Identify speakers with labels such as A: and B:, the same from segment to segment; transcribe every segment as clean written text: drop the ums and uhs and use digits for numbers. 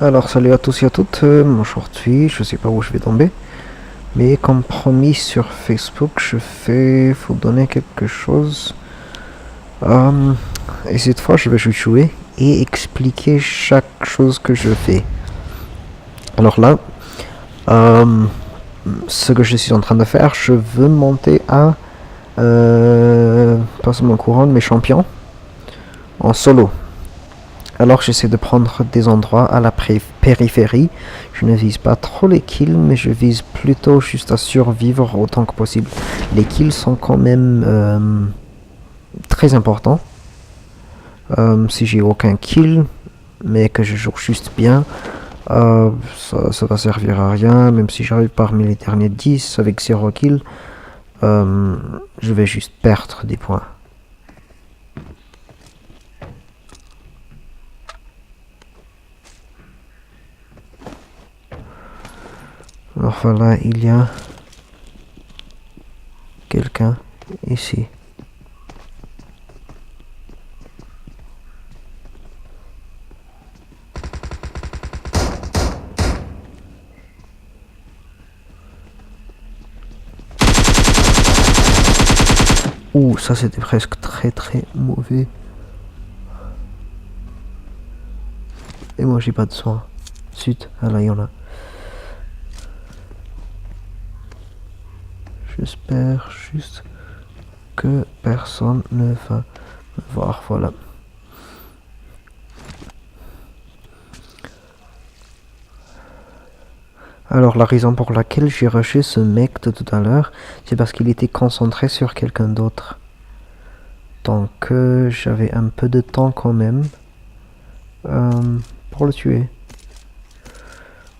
A: Alors salut à tous et à toutes, aujourd'hui je sais pas où je vais tomber, mais comme promis sur Facebook je vais vous donner quelque chose. Et cette fois je vais juste jouer et expliquer chaque chose que je fais. Alors là, euh, ce que je suis en train de faire, je veux monter à pas seulement couronne mais champion en solo. Alors j'essaie de prendre des endroits à la périphérie. Je ne vise pas trop les kills, mais je vise plutôt juste à survivre autant que possible. Les kills sont quand même très importants. Si j'ai aucun kill, mais que je joue juste bien, ça va servir à rien. Même si j'arrive parmi les derniers 10 avec 0 kill, je vais juste perdre des points. Alors voilà, il y a quelqu'un ici. Ouh, ça c'était presque très mauvais. Et moi j'ai pas de soin. Zut, ah là il y en a. J'espère juste que personne ne va me voir, voilà. Alors la raison pour laquelle j'ai rushé ce mec de tout à l'heure, c'est parce qu'il était concentré sur quelqu'un d'autre. Donc j'avais un peu de temps quand même pour le tuer.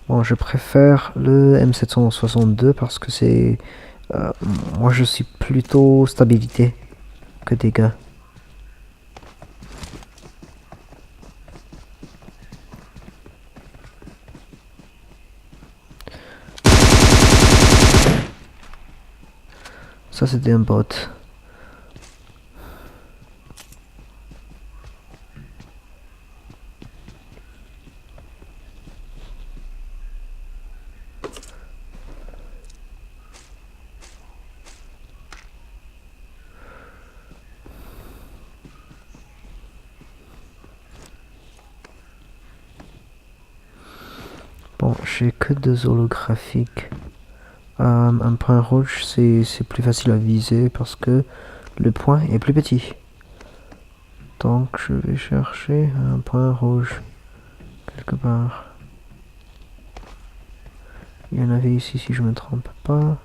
A: Bon, je préfère le M762 parce que c'est... moi je suis plutôt stabilité que dégâts. Ça c'était un bot. Bon, j'ai que deux holographiques. Un point rouge, c'est plus facile à viser parce que le point est plus petit. Donc je vais chercher un point rouge quelque part. Il y en avait ici si je me trompe pas.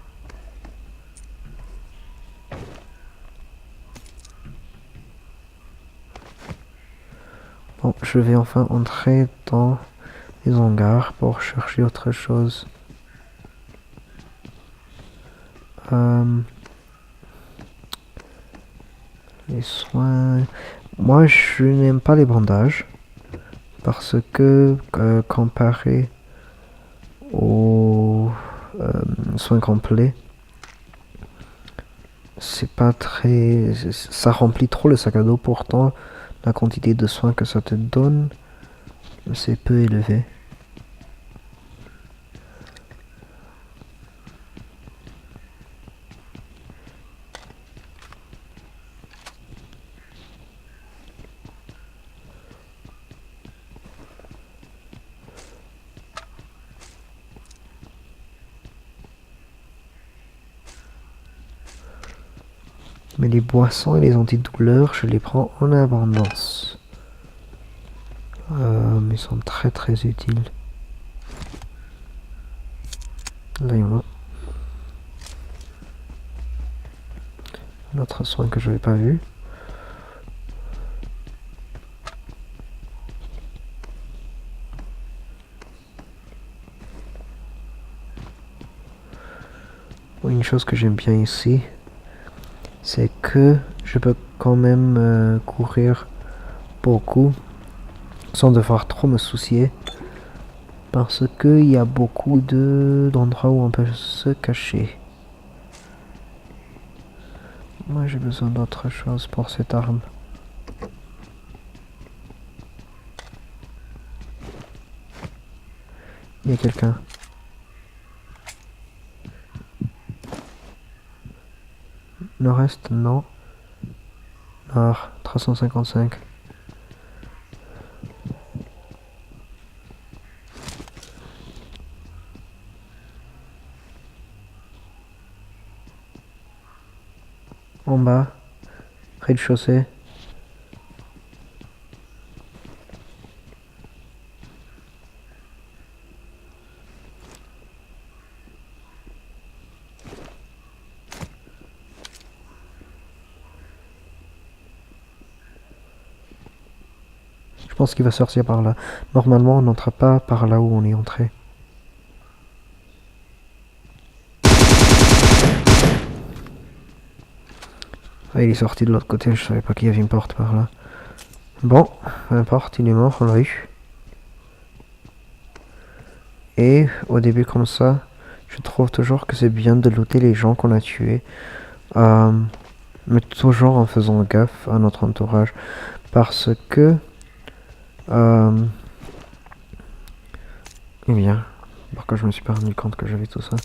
A: Bon, je vais enfin entrer dans les hangars pour chercher autre chose. Les soins... Moi, je n'aime pas les bandages. Parce que, comparé aux soins complets, c'est pas très... Ça remplit trop le sac à dos. Pourtant, la quantité de soins que ça te donne, c'est peu élevé. Mais les boissons et les antidouleurs, je les prends en abondance. Mais ils sont très utiles. Là, il y en a. Un autre soin que je n'avais pas vu. Une chose que j'aime bien ici, c'est que je peux quand même courir beaucoup sans devoir trop me soucier parce qu'il y a beaucoup d'endroits où on peut se cacher. Moi j'ai besoin d'autre chose pour cette arme. Il y a quelqu'un. Nord-est, non. Nord, 355. En bas, rez-de-chaussée. Je pense qu'il va sortir par là. Normalement, on n'entre pas par là où on est entré. Ah, il est sorti de l'autre côté, je savais pas qu'il y avait une porte par là. Bon, peu importe, il est mort, on l'a eu. Et au début comme ça, je trouve toujours que c'est bien de looter les gens qu'on a tués. Mais toujours en faisant gaffe à notre entourage. Parce que... eh bien, pourquoi je me suis pas rendu compte que j'avais tout ça.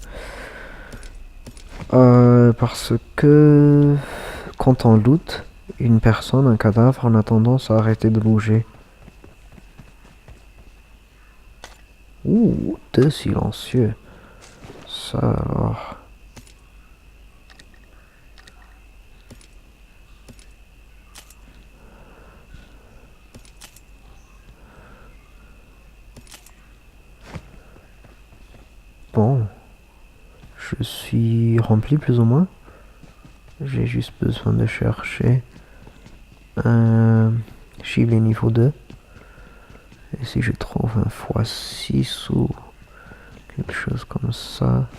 A: Parce que... Quand on loot une personne, un cadavre, on a tendance à arrêter de bouger. Ouh, 2 silencieux. Ça alors... Bon, je suis rempli plus ou moins. J'ai juste besoin de chercher un gilet niveau 2. Et si je trouve un x6 ou quelque chose comme ça,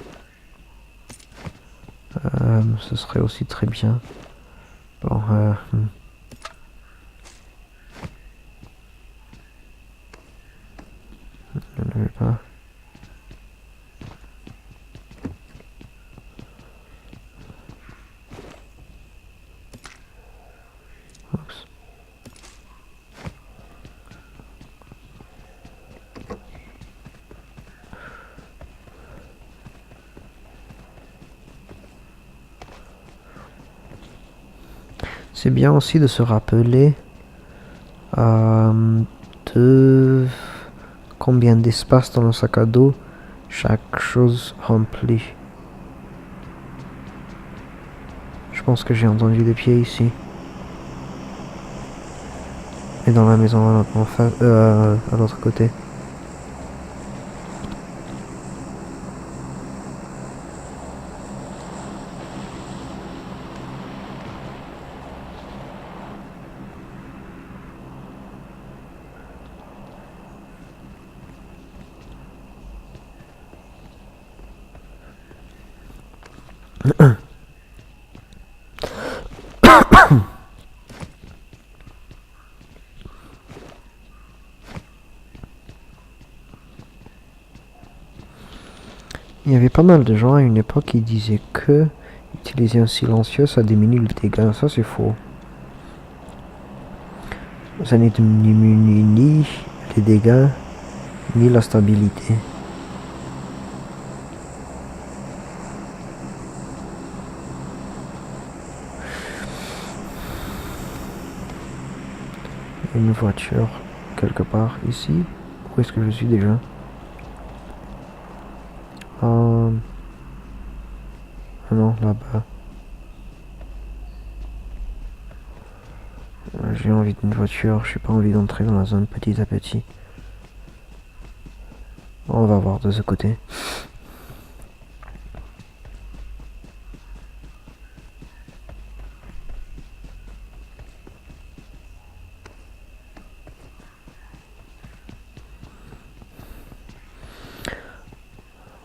A: ce serait aussi très bien. Bon, je ne vais pas. Oups. C'est bien aussi de se rappeler de combien d'espace dans le sac à dos chaque chose remplit. Je pense que j'ai entendu des pieds ici. Et dans la maison à l'autre côté. Il y avait pas mal de gens à une époque qui disaient que utiliser un silencieux ça diminue les dégâts. Ça c'est faux. Ça ne diminue ni les dégâts ni la stabilité. Une voiture quelque part ici. Où est-ce que je suis déjà? Non, là-bas. J'ai envie d'une voiture, j'ai pas envie d'entrer dans la zone petit à petit. On va voir de ce côté.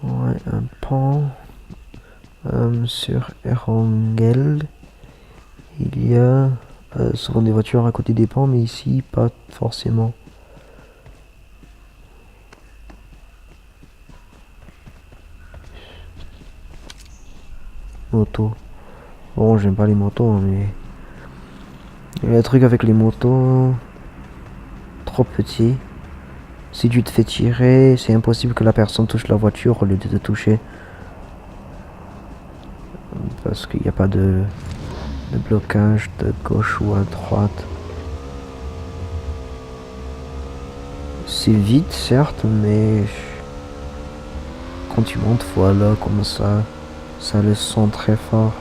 A: Ouais, un pont. Sur Erangel, il y a souvent des voitures à côté des ponts, mais ici, pas forcément. Moto. Bon, j'aime pas les motos, mais... Il y a un truc avec les motos... Trop petits. Si tu te fais tirer, c'est impossible que la personne touche la voiture au lieu de te toucher. Parce qu'il n'y a pas de blocage de gauche ou à droite. C'est vite, certes, mais quand tu montes, voilà, comme ça le sent très fort.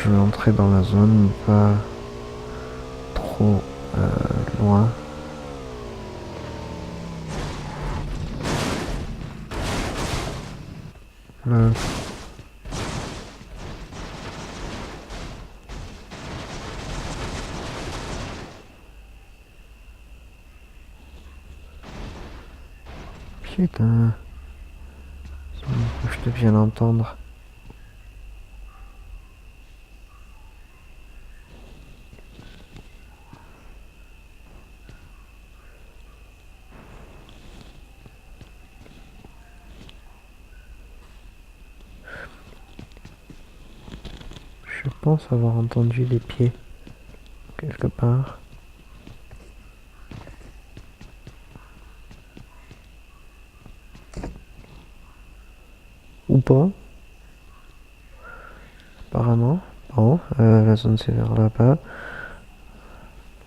A: Je vais entrer dans la zone, pas trop loin. Putain, je te viens d'entendre. Je pense avoir entendu les pieds quelque part. Ou pas. Apparemment. Bon, la zone c'est vers là-bas.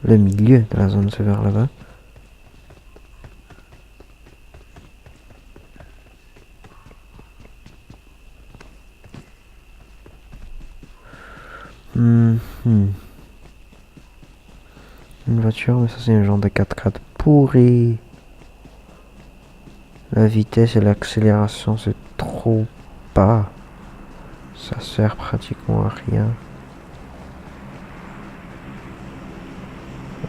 A: Le milieu de la zone c'est vers là-bas. Une voiture, mais ça c'est un genre de 4x4 pourri. La vitesse et l'accélération c'est trop bas. Ça sert pratiquement à rien.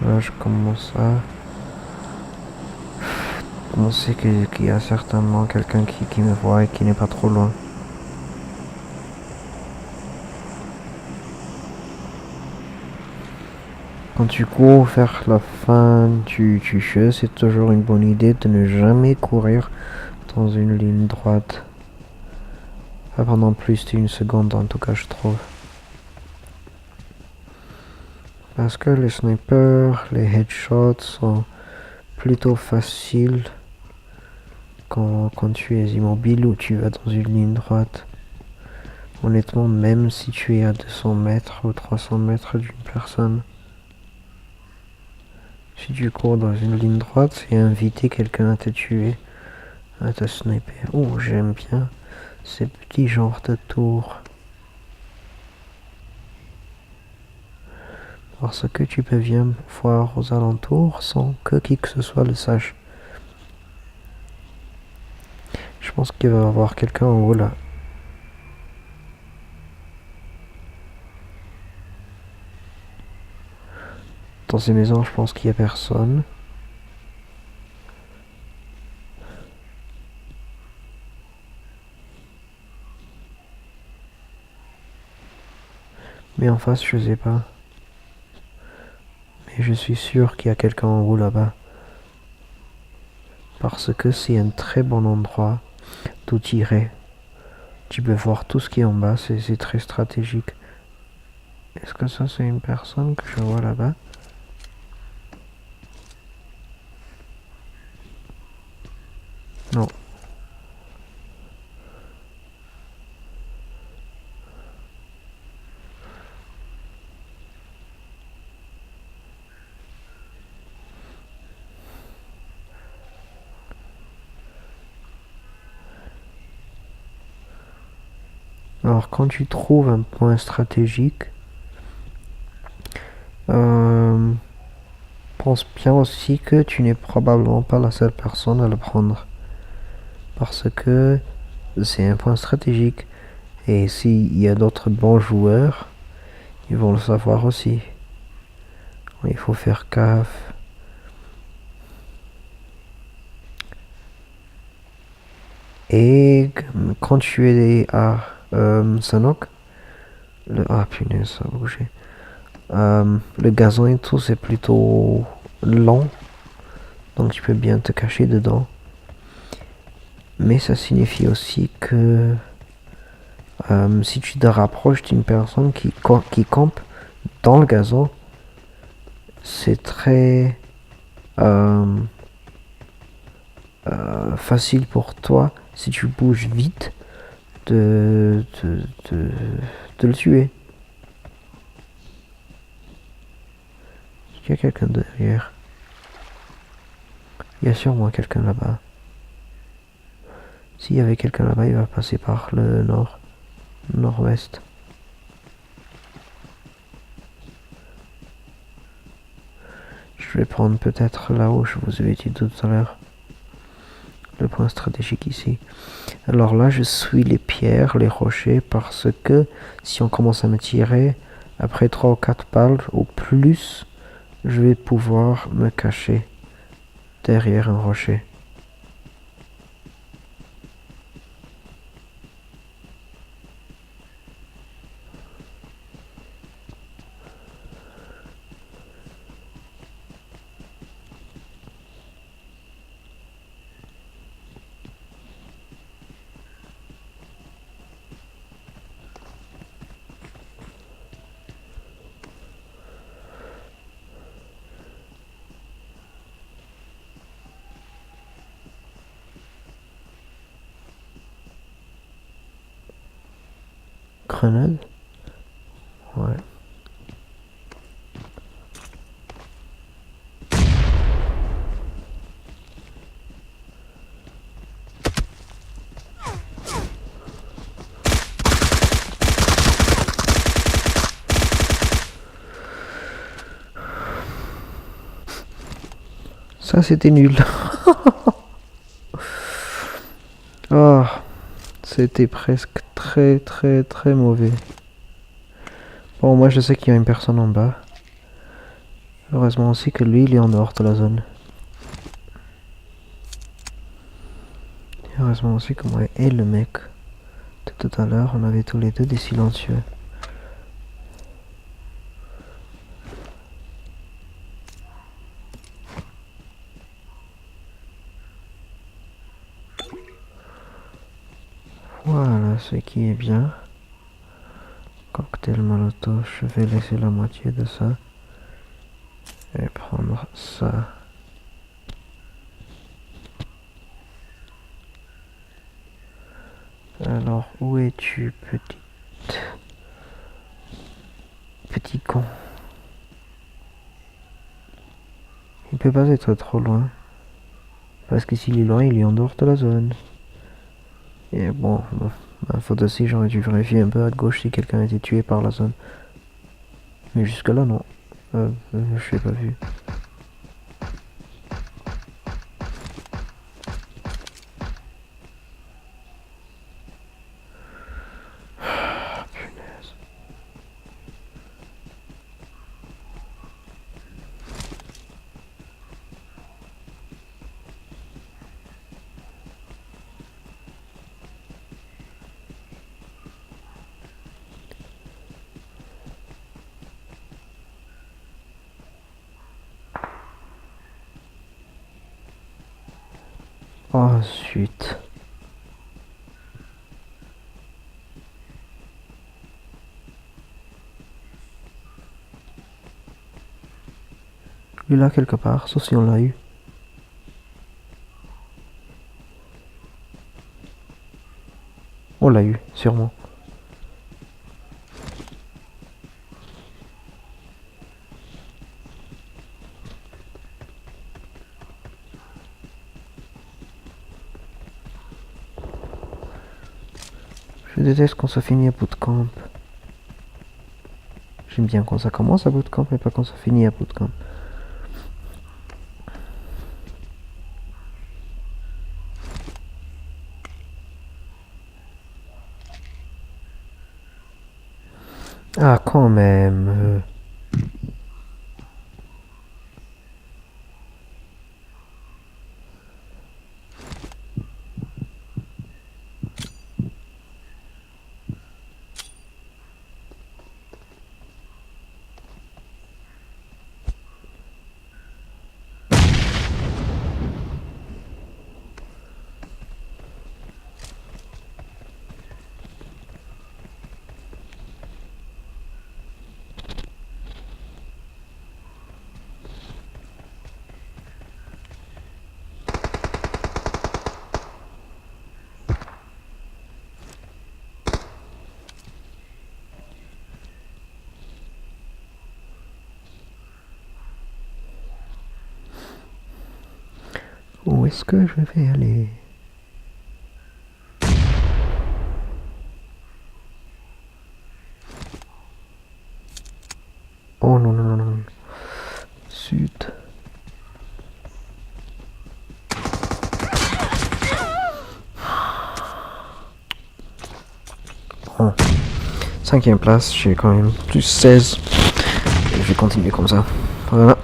A: Là je commence à... On sait qu'il y a certainement quelqu'un qui me voit et qui n'est pas trop loin. Quand tu cours vers la fin du jeu, c'est toujours une bonne idée de ne jamais courir dans une ligne droite. Pas pendant plus d'une seconde en tout cas je trouve. Parce que les snipers, les headshots sont plutôt faciles quand tu es immobile ou tu vas dans une ligne droite. Honnêtement, même si tu es à 200 mètres ou 300 mètres d'une personne, si tu cours dans une ligne droite, c'est inviter quelqu'un à te tuer, à te sniper. Oh, j'aime bien ces petits genres de tours. Parce que tu peux bien voir aux alentours sans que qui que ce soit le sache. Je pense qu'il va y avoir quelqu'un en haut là. Dans ces maisons, je pense qu'il n'y a personne. Mais en face, je sais pas. Mais je suis sûr qu'il y a quelqu'un en haut là-bas. Parce que c'est un très bon endroit d'où tirer. Tu peux voir tout ce qui est en bas, c'est très stratégique. Est-ce que ça c'est une personne que je vois là-bas? Non. Alors quand tu trouves un point stratégique, pense bien aussi que tu n'es probablement pas la seule personne à le prendre. Parce que c'est un point stratégique. Et s'il y a d'autres bons joueurs, ils vont le savoir aussi. Il faut faire gaffe. Et quand tu es à Sanok, ah punaise, ça a bougé. Le gazon et tout, c'est plutôt lent. Donc tu peux bien te cacher dedans. Mais ça signifie aussi que si tu te rapproches d'une personne qui campe dans le gazon, c'est très facile pour toi, si tu bouges vite, de, de, de, de le tuer. Il y a quelqu'un derrière. Il y a sûrement quelqu'un là-bas. S'il y avait quelqu'un là-bas, il va passer par le nord-ouest. Je vais prendre peut-être là où je vous avais dit tout à l'heure. Le point stratégique ici. Alors là, je suis les pierres, les rochers, parce que si on commence à me tirer, après 3 ou 4 balles au plus, je vais pouvoir me cacher derrière un rocher. Grenade? Ouais. Ça, c'était nul. Oh, c'était presque très très très mauvais. Bon, moi je sais qu'il y a une personne en bas. Heureusement aussi que lui, il est en dehors de la zone. Heureusement aussi que moi et le mec, de tout à l'heure, on avait tous les deux des silencieux. Voilà ce qui est bien. Cocktail molotov, je vais laisser la moitié de ça. Et prendre ça. Alors, où es-tu, petit con? Il peut pas être trop loin. Parce que s'il est loin, il est en dehors de la zone. Et bon, ma faute aussi, j'aurais dû vérifier un peu à gauche si quelqu'un a été tué par la zone. Mais jusque là, non. Je l'ai pas vu. Punaise. Oh, zut. Il est là quelque part, sauf si on l'a eu. On l'a eu, sûrement. Je déteste quand ça finit à bootcamp. J'aime bien quand ça commence à bootcamp, mais pas quand ça finit à bootcamp. Ah, quand même. Où est-ce que je vais aller? Oh non, non, non, non. Sud. Bon. 5e place, j'ai quand même plus 16. Et je vais continuer comme ça. Voilà.